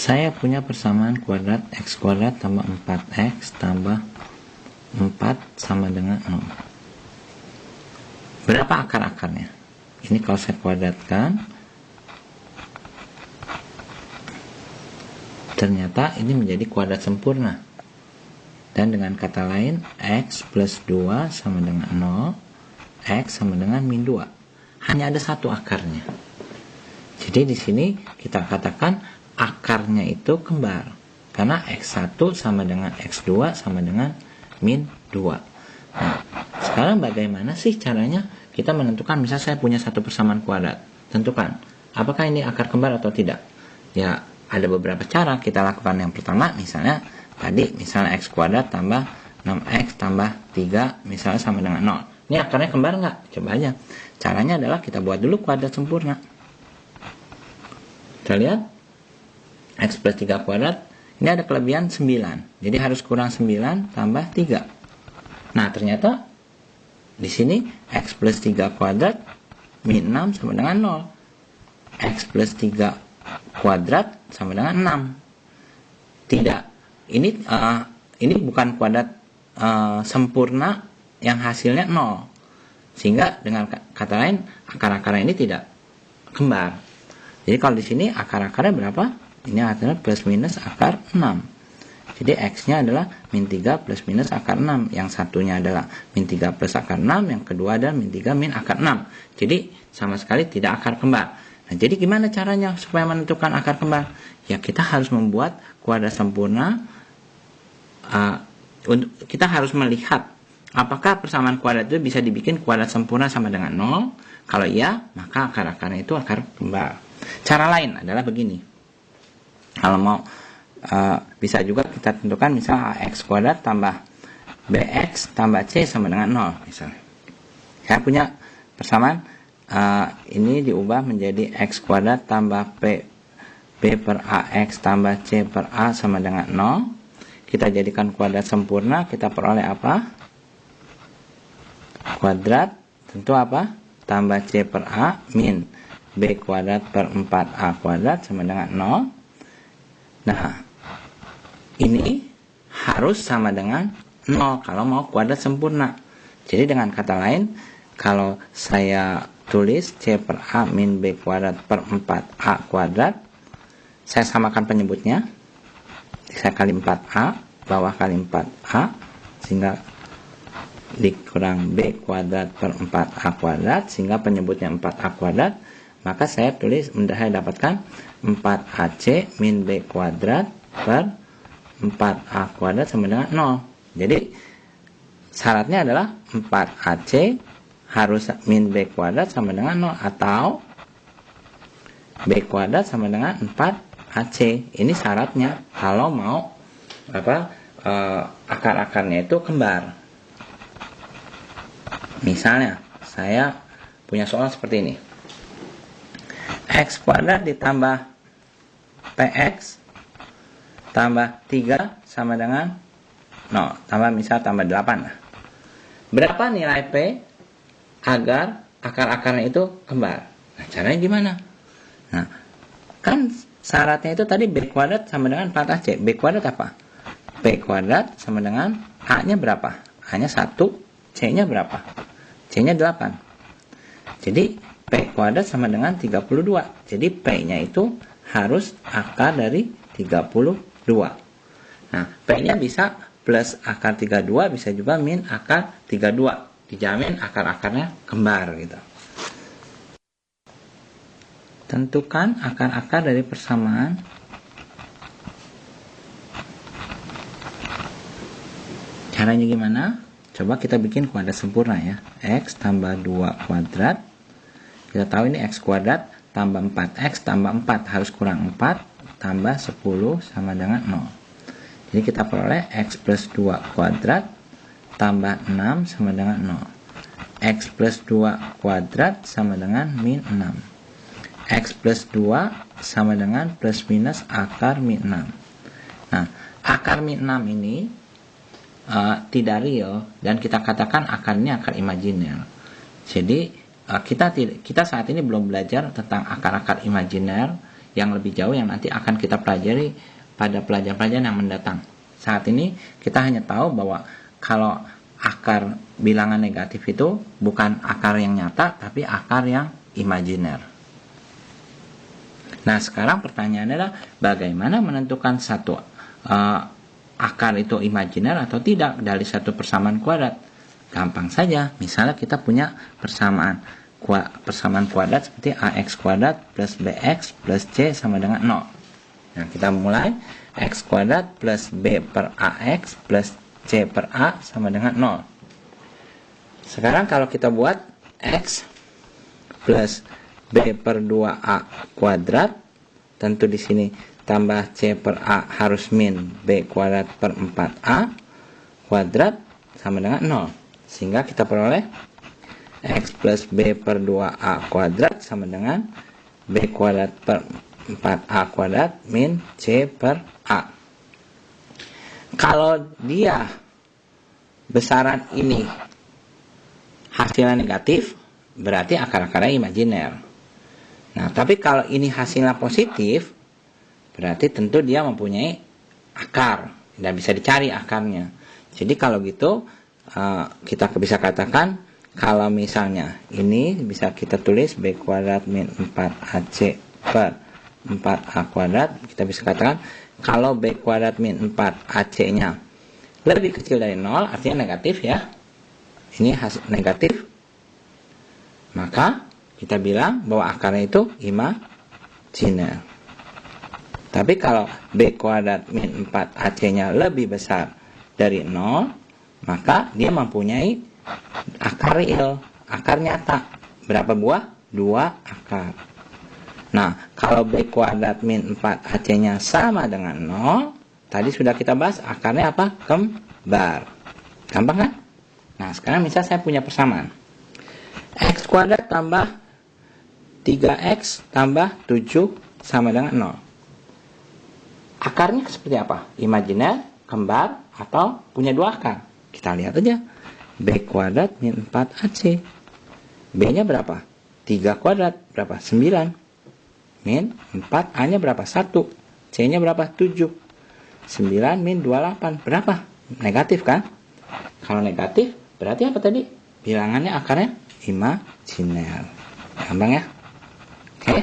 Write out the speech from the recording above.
Saya punya persamaan kuadrat x kuadrat tambah 4x tambah 4 sama dengan 0. Berapa akar-akarnya? Ini kalau saya kuadratkan, ternyata ini menjadi kuadrat sempurna. Dan dengan kata lain, x plus 2 sama dengan 0, x sama dengan min 2. Hanya ada satu akarnya. Jadi di sini kita katakan akarnya itu kembar. Karena x1 sama dengan x2 sama dengan min 2. Nah, sekarang bagaimana sih caranya kita menentukan, misal saya punya satu persamaan kuadrat. Tentukan, apakah ini akar kembar atau tidak? Ya, ada beberapa cara kita lakukan. Yang pertama, misalnya x kuadrat tambah 6x tambah 3 misalnya sama dengan 0. Ini akarnya kembar nggak? Coba aja. Caranya adalah kita buat dulu kuadrat sempurna. Kita lihat x plus 3 kuadrat, ini ada kelebihan 9. Jadi harus kurang 9 tambah 3. Nah, ternyata di sini x plus 3 kuadrat min 6 sama dengan 0. X plus 3 kuadrat sama dengan 6. Tidak. Ini bukan kuadrat sempurna yang hasilnya 0. Sehingga dengan kata lain, akar-akarnya ini tidak kembar. Jadi kalau di sini akar-akarnya berapa? Ini adalah plus minus akar 6. Jadi x-nya adalah min 3 plus minus akar 6. Yang satunya adalah min 3 plus akar 6. Yang kedua adalah min 3 min akar 6. Jadi sama sekali tidak akar kembar. Nah, jadi gimana caranya supaya menentukan akar kembar? Ya, kita harus membuat kuadrat sempurna. Kita harus melihat apakah persamaan kuadrat itu bisa dibikin kuadrat sempurna sama dengan 0. Kalau iya, maka akar-akarnya itu akar kembar. Cara lain adalah begini. Kalau mau bisa juga kita tentukan misalnya ax kuadrat tambah bx tambah c sama dengan 0 misalnya. Saya punya persamaan ini diubah menjadi x kuadrat tambah b per ax tambah c per a sama dengan 0. Kita jadikan kuadrat sempurna, kita peroleh apa? Kuadrat tentu apa? Tambah c per a min b kuadrat per 4a kuadrat sama dengan 0. Nah, ini harus sama dengan 0 kalau mau kuadrat sempurna. Jadi dengan kata lain, kalau saya tulis c per a min b kuadrat per 4a kuadrat, saya samakan penyebutnya. Saya kali 4a, bawah kali 4a, sehingga dikurang b kuadrat per 4a kuadrat, sehingga penyebutnya 4a kuadrat. Maka saya dapatkan 4ac min b kuadrat per 4a kuadrat sama dengan 0. Jadi syaratnya adalah 4ac harus min b kuadrat sama dengan 0 atau b kuadrat sama dengan 4ac. Ini syaratnya kalau mau akar-akarnya itu kembar. Misalnya saya punya soal seperti ini. X kuadrat ditambah px tambah 3 sama dengan 0. Tambah 8. Berapa nilai P agar akar-akarnya itu kembar? Nah, caranya gimana? Nah, kan syaratnya itu tadi B kuadrat sama dengan 4AC. B kuadrat apa? P kuadrat sama dengan A-nya berapa? A-nya 1, C-nya berapa? C-nya 8. Jadi P kuadrat sama dengan 32. Jadi P-nya itu harus akar dari 32. Nah, P-nya bisa plus akar 32, bisa juga min akar 32. Dijamin akar-akarnya kembar gitu. Tentukan akar-akar dari persamaan. Caranya gimana? Coba kita bikin kuadrat sempurna ya. X tambah 2 kuadrat. Kita tahu ini x kuadrat tambah 4x tambah 4 harus kurang 4 tambah 10 sama dengan 0. Jadi kita peroleh x plus 2 kuadrat tambah 6 sama dengan 0. X plus 2 kuadrat sama dengan min 6. X plus 2 sama dengan plus minus akar min 6. Nah, akar min 6 ini tidak real dan kita katakan akarnya akar imajiner. Jadi kita saat ini belum belajar tentang akar-akar imajiner yang lebih jauh yang nanti akan kita pelajari pada pelajaran-pelajaran yang mendatang. Saat ini kita hanya tahu bahwa kalau akar bilangan negatif itu bukan akar yang nyata, tapi akar yang imajiner. Nah, sekarang pertanyaannya adalah bagaimana menentukan satu akar itu imajiner atau tidak dari satu persamaan kuadrat. Gampang saja, misalnya kita punya persamaan kuadrat seperti ax kuadrat plus bx plus c sama dengan 0. Nah, kita mulai x kuadrat plus b per ax plus c per a sama dengan 0. Sekarang kalau kita buat x plus b per 2a kuadrat, tentu di sini tambah c per a harus min b kuadrat per 4a kuadrat sama dengan 0. Sehingga kita peroleh x plus b per 2a kuadrat sama dengan b kuadrat per 4a kuadrat min c per a. Kalau dia besaran ini hasilnya negatif, berarti akar-akarnya imajiner. Nah, tapi kalau ini hasilnya positif, berarti tentu dia mempunyai akar, dan bisa dicari akarnya. Jadi kalau gitu, kita bisa katakan, kalau misalnya ini bisa kita tulis b kuadrat min 4ac per 4a kuadrat, kita bisa katakan kalau b kuadrat min 4ac-nya lebih kecil dari 0, artinya negatif ya. Ini hasil negatif. Maka kita bilang bahwa akarnya itu imajiner. Tapi kalau b kuadrat min 4ac-nya lebih besar dari 0, maka dia mempunyai akar real, akar nyata. Berapa buah? 2 akar. Nah, kalau b kuadrat min 4ac-nya sama dengan 0, tadi sudah kita bahas akarnya apa? Kembar. Gampang kan? Nah, sekarang misal saya punya persamaan x kuadrat tambah 3x tambah 7 sama dengan 0. Akarnya seperti apa? Imajiner, kembar, atau punya 2 akar? Kita lihat aja. B kuadrat min 4ac. B-nya berapa? 3 kuadrat. Berapa? 9. Min 4. A-nya berapa? 1. C-nya berapa? 7. 9 min 28. Berapa? Negatif kan? Kalau negatif, berarti apa tadi? Bilangannya akarnya imajiner. Gampang ya? Oke?